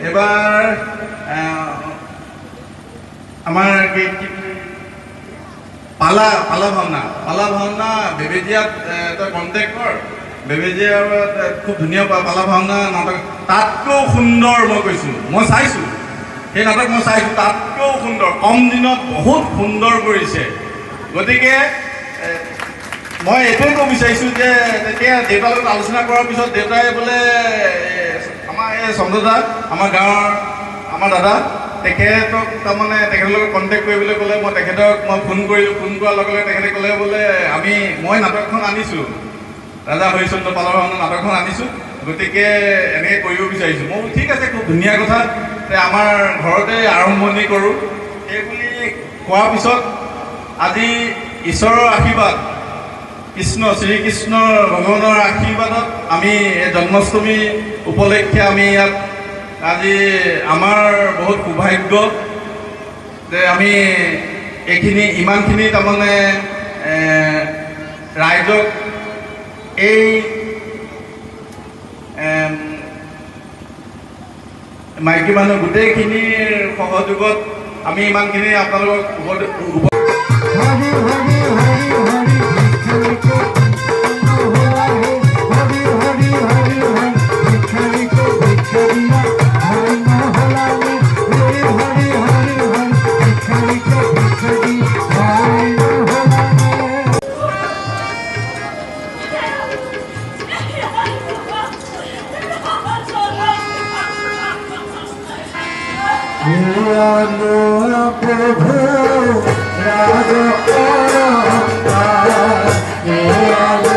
এবাৰ আমাৰ পালা ভাওনা বেবেজীয়াত তই কণ্টেক্ট কৰ। বেবেজীয়া খুব ধুনীয়া পালা ভাওনা নাটক, তাতকৈও সুন্দৰ মই কৈছোঁ, মই চাইছোঁ সেই নাটক, মই চাইছোঁ তাতকৈও সুন্দৰ, কম দিনত বহুত সুন্দৰ কৰিছে। গতিকে মই এইটোৱে ক'ব বিচাৰিছোঁ যে তেতিয়া দেউতাৰ লগত আলোচনা কৰাৰ পিছত দেউতাই বোলে আমাৰ এই চন্দ্ৰদা, আমাৰ গাঁৱৰ আমাৰ দাদা, তেখেতক তাৰমানে তেখেতৰ লগত কণ্টেক্ট কৰিবলৈ ক'লে। মই তেখেতক ফোন কৰিলোঁ, ফোন কৰাৰ লগে লগে তেখেতে ক'লে বোলে মই নাটকখন আনিছোঁ, ৰাজা হৰিশ্চন্দ্ৰ পালা ভাওনা নাটকখন আনিছোঁ, গতিকে এনেকৈ কৰিব বিচাৰিছোঁ। মই ঠিক আছে, খুব ধুনীয়া কথা, আমাৰ ঘৰতে আৰম্ভণি কৰোঁ। সেইবুলি কোৱাৰ পিছত আজি ঈশ্বৰৰ আশীৰ্বাদ, শ্ৰীকৃষ্ণ ভগৱানৰ আশীৰ্বাদত আমি জন্মাষ্টমী উপলক্ষে আমি ইয়াত আজি আমাৰ বহুত সৌভাগ্য যে আমি ইমানখিনি তাৰমানে ৰাইজক এই মাইকী মানুহ গোটেইখিনিৰ সহযোগত আমি ইমানখিনি আপোনালোকক প্ৰভু ৰাজ